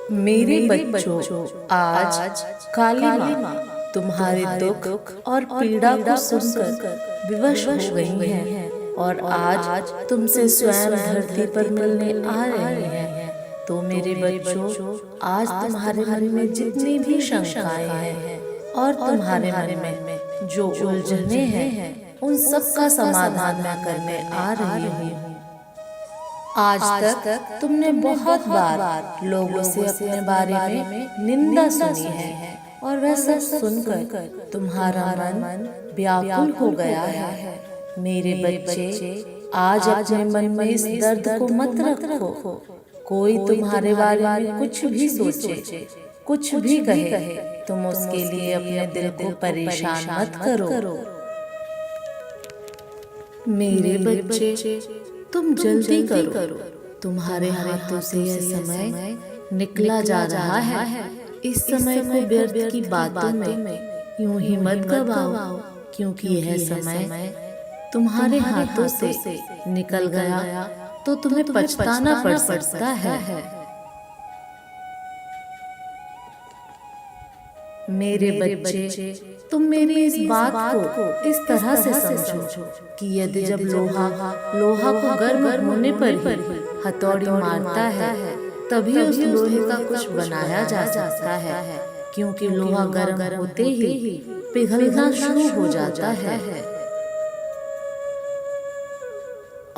मेरे बच्चों, आज काली माँ तुम्हारे दुख और पीड़ा को सुनकर विवश हो गई हैं और आज तुमसे स्वयं धरती पर मिलने आ रही हैं। तो मेरे बच्चों, आज तुम्हारे मन में जितनी भी शंकाएं हैं और तुम्हारे मन में जो उलझने हैं, उन सब का समाधान मैं करने आ रही हूँ। आज तक तुमने बहुत बार लोगों से अपने बारे में निंदा सुनी है और वह सब सुनकर तुम्हारा मन व्याकुल हो गया है। मेरे बच्चे, आज अपने मन में इस दर्द को मत रखो। कोई तुम्हारे बारे में कुछ भी सोचे, कुछ भी कहे, तुम उसके लिए अपने दिल को परेशान मत करो। मेरे बच्चे, तुम जल्दी करो। तुम्हारे हाथों से यह समय निकला जा रहा है। इस समय को व्यर्थ की बातों में यूं ही मत गवाओ, क्योंकि यह समय तुम्हारे हाथों से निकल गया तो तुम्हें पछताना पड़ सकता है। मेरे बच्चे, तुम मेरी इस बात को इस तरह से समझो कि यदि जब लोहा को गर्म होने पर ही हथौड़ी मारता है, तभी उस लोहे का कुछ बनाया जा सकता है, क्योंकि लोहा गर्म होते ही पिघलना शुरू हो जाता है।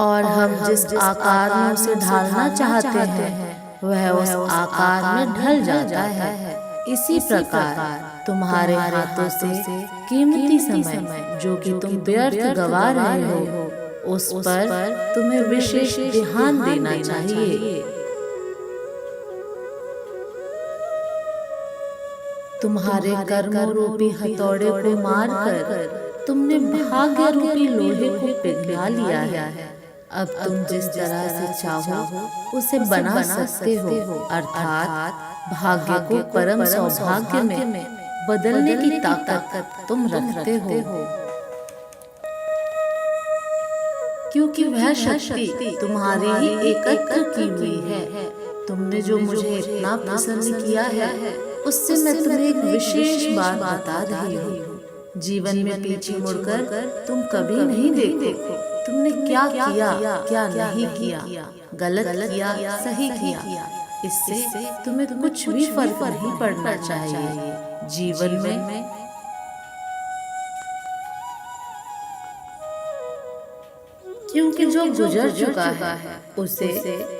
और हम जिस आकार में उसे ढालना चाहते हैं, वह उस आकार में ढल जाता है। इसी प्रकार तुम्हारे हाथों से कीमती समय जो कि तुम व्यर्थ गवा रहे हो, उस पर तुम्हें विशेष ध्यान देना चाहिए। तुम्हारे कर्मों रूपी हथौड़े को मारकर तुमने भाग्य रूपी लोहे को पिघला लिया है। अब तुम जिस तरह से चाहो उसे बना सकते हो, अर्थात भाग्य को परम सौभाग्य में बदलने की ताकत तुम रखते हो, क्योंकि वह शक्ति तुम्हारी ही एकत्र की हुई है। तुमने जो मुझे इतना प्रसन्न किया है, उससे मैं तुम्हें एक विशेष बात बता रही हूँ। जीवन में पीछे मुड़कर तुम कभी नहीं देखो तुमने क्या किया, क्या नहीं किया, गलत किया, सही किया। इससे तुम्हें कुछ भी फर्क नहीं पड़ना चाहिए जीवन में। क्योंकि जो गुजर चुका है उसे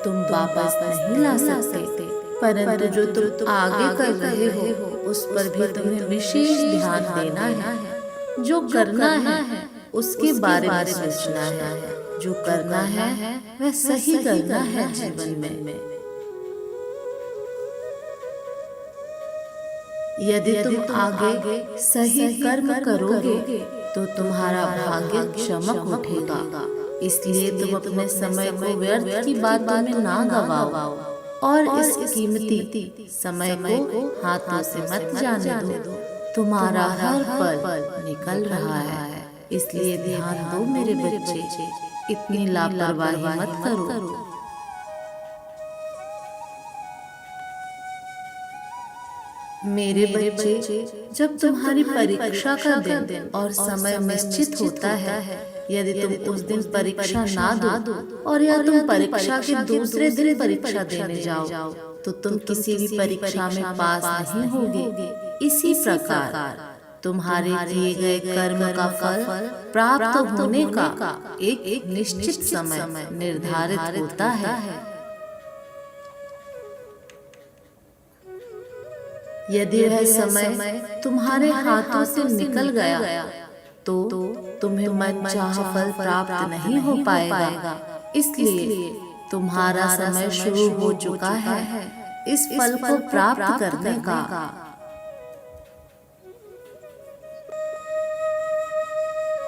तुम वापस नहीं ला सकते, परंतु जो तुम आगे कर रहे हो उस पर भी तुम्हें विशेष ध्यान देना है। जो करना है उसके बारे में सोचना है, जो करना है वह सही करना है जीवन में। यदि तुम आगे सही कर्म करोगे तो तुम्हारा भाग्य चमक उठेगा। इसलिए तुम अपने समय को व्यर्थ की बातों में ना गवाओ और इस कीमती समय को हाथों से मत जाने दो। तुम्हारा हर पल निकल रहा है, इसलिए ध्यान दो मेरे बच्चे, इतनी लापरवाही मत करो। मेरे बच्चे, जब तुम्हारी परीक्षा का दिन और समय निश्चित होता है, यदि तुम उस दिन परीक्षा ना दो और या तुम परीक्षा के दूसरे दिन परीक्षा देने जाओ, तो तुम किसी भी परीक्षा में पास नहीं होगे। इसी प्रकार तुम्हारे किए गए कर्म का फल प्राप्त होने का एक निश्चित समय निर्धारित होता है। यदि वह समय तुम्हारे हाथों से निकल गया तो तुम्हें मनचाहा फल प्राप्त नहीं हो पाएगा। इसलिए तुम्हारा समय शुरू हो चुका है इस फल को प्राप्त करने का।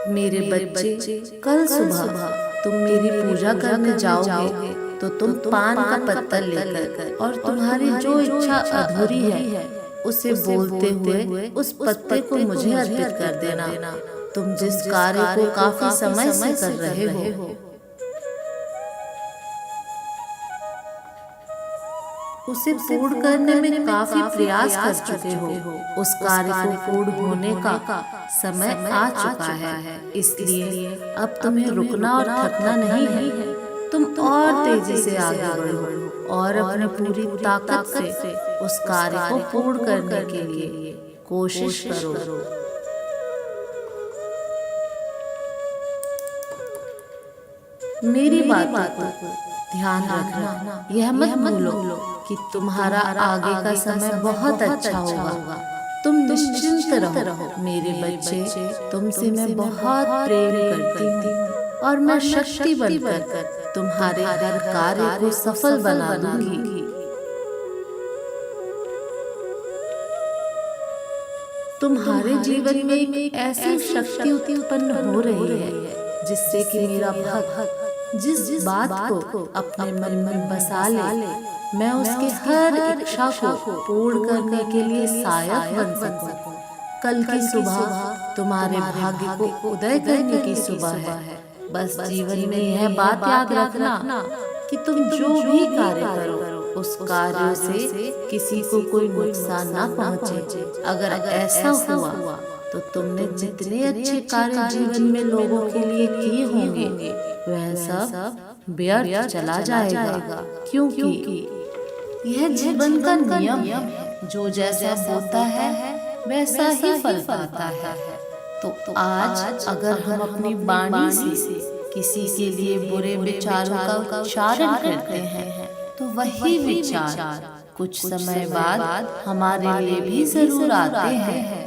मेरे बच्चे, कल सुबह तुम मेरी पूजा करने जाओगे तो तुम पान का पत्तल लेकर और तुम्हारी जो इच्छा अधूरी है उसे बोलते हुए उस पत्ते को मुझे अर्पित कर देना। तुम जिस कार्य को काफी समय से कर रहे हो उसे पूर्ण करने में काफी प्रयास कर चुके हो। उस कार्य को पूर्ण होने का समय आ चुका है, इसलिए अब तुम्हें रुकना और थकना नहीं है। तुम और तेजी से आगे बढ़ो और अपनी पूरी ताकत से उस कार्य को पूर्ण करने के लिए कोशिश करो। मेरी बातों को ध्यान रखना, यह मत भूलो कि तुम्हारा आगे का समय बहुत अच्छा होगा। तुम निश्चिंत रहो मेरे बच्चे, तुमसे मैं बहुत प्रेम करती हूँ और मैं शक्ति बनकर तुम्हारे हर कार्य को सफल बना दूंगी। तुम्हारे जीवन में एक ऐसी शक्ति उत्पन्न हो रही है जिससे कि मेरा भक्त जिस बात को अपने मन में बसा ले, मैं उसके हर इच्छा को पूर्ण करने के लिए सहायक बन सकूं। कल की सुबह तुम्हारे भाग्य को उदय करने की सुबह है। बस जीवन में यह बात याद रखना कि तुम जो भी कार्य करो उस कार्य से किसी को कोई नुकसान ना पहुंचे। अगर ऐसा हुआ तो तुमने जितने अच्छे कार्य जीवन में लोगों के लिए किए होंगे वह सब व्यर्थ चला जाएगा, क्योंकि यह जीवन का नियम है। जो जैसा बोता है वैसा ही फल पाता है। तो आज अगर हम अपनी वाणी से किसी के लिए बुरे विचारों का उच्चारण करते हैं तो वही विचार कुछ समय बाद हमारे लिए भी जरूर आते हैं।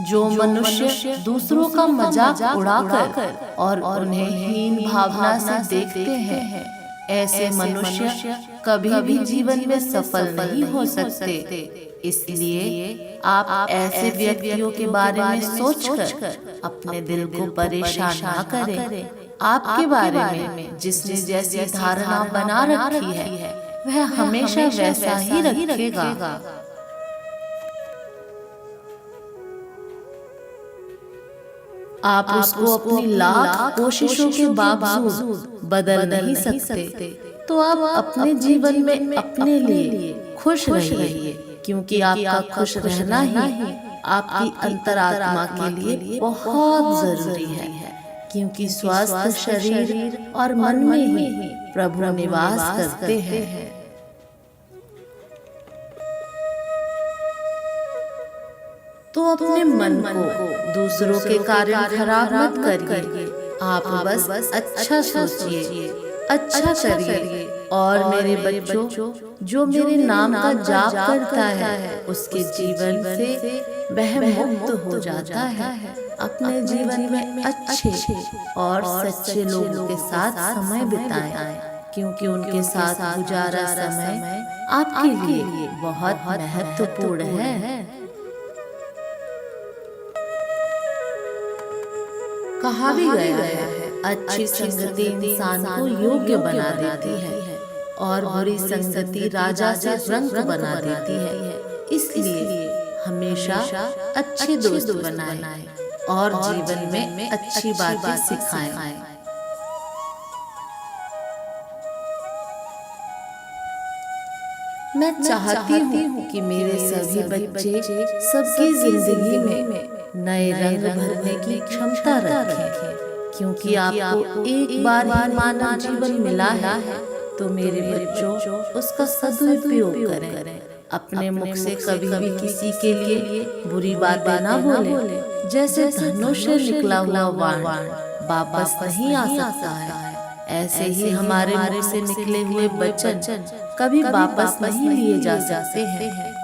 जो मनुष्य दूसरों का मजाक उड़ाकर और उन्हें हीन भावना से देखते हैं, ऐसे मनुष्य कभी भी जीवन में सफल नहीं हो सकते। इसलिए आप ऐसे व्यक्तियों के बारे में सोचकर अपने दिल को परेशान ना करें। आपके बारे में जिसने जैसी धारणा बना रखी है वह हमेशा वैसा ही रखेगा। आप उसको अपनी लाख कोशिशों के बावजूद बदल नहीं सकते। तो आप अपने जीवन में अपने लिए खुश रहिए, क्योंकि आपका खुश रहना ही आपकी अंतरात्मा के लिए बहुत जरूरी है। क्योंकि स्वस्थ शरीर और मन में ही प्रभु निवास करते हैं। तो अपने मन को दूसरों के कारण खराब मत करिए। आप बस अच्छा सोचिए, अच्छा करिए। और मेरे बच्चों, जो मेरे नाम का जाप करता है उसके जीवन से वह मुक्त हो जाता है। अपने जीवन में अच्छे और सच्चे लोगों के साथ समय बिताएं, क्योंकि उनके साथ गुजारा समय आपके लिए बहुत महत्वपूर्ण है। कहा भी गया है, अच्छी संगति इंसान को योग्य बना देती है और बुरी संगति राजा से रंक बना देती है। इसलिए हमेशा अच्छे दोस्त बनाएं और जीवन में अच्छी बातें सिखाएं। मैं चाहती हूँ कि मेरे सभी बच्चे सबकी जिंदगी में नए रंग भरने की क्षमता रखें, क्योंकि आपको एक बार ही मानव जीवन मिला है। तो मेरे बच्चों, उसका सदुपयोग करें। अपने मुख से कभी भी किसी के लिए बुरी बातें ना बोले। जैसे धनुष से निकला हुआ बाण वापस नहीं आ सकता है, ऐसे ही हमारे मुख से निकले हुए वचन कभी वापस नहीं लिए जा सकते हैं।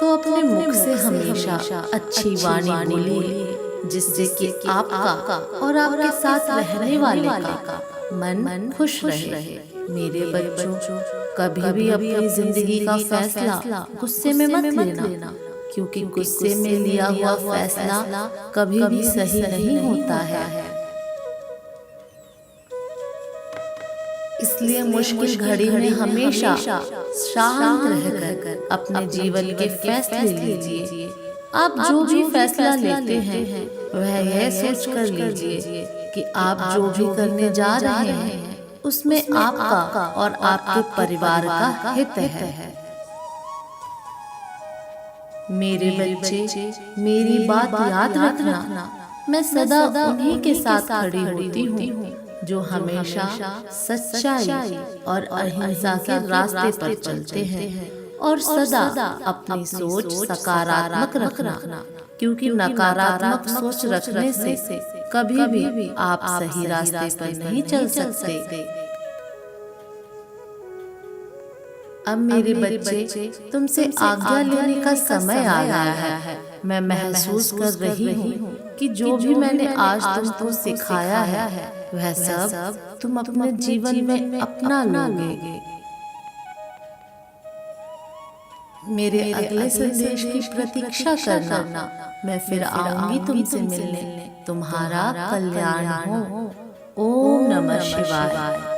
तो अपने मुख से हमेशा अच्छी वाणी बोलिए, जिससे कि आपका और आपके साथ रहने वाले का मन खुश रहे। मेरे बच्चों, कभी भी अपनी जिंदगी का फैसला गुस्से में मत लेना, क्योंकि गुस्से में लिया हुआ फैसला कभी भी सही नहीं होता है। इसलिए मुश्किल घड़ी में हमेशा शांत रहकर अपने जीवन के फैसले लीजिए आप जो भी फैसला लेते हैं वह यह सोच कर लीजिए कि आप जो भी करने जा रहे हैं उसमें आपका और आपके परिवार का हित है। मेरे बच्चे, मेरी बात याद रखना, मैं सदा उन्हीं के साथ खड़ी होती हूँ जो हमेशा सच्चाई और अहिंसा के रास्ते पर चलते हैं और सदा अपनी सोच सकारात्मक रखना, क्योंकि नकारात्मक सोच रखने से कभी भी आप सही रास्ते पर नहीं चल सकते। अब मेरे बच्चे, तुमसे आज्ञा लेने का समय आ गया है। मैं महसूस कर रही हूँ कि जो भी मैंने आज तुमको सिखाया है वह सब तुम अपने जीवन में अपना लोगे। मेरे अगले संदेश की प्रतीक्षा करना। मैं फिर आऊंगी तुमसे मिलने। तुम्हारा कल्याण हो। ओम नमः शिवाय।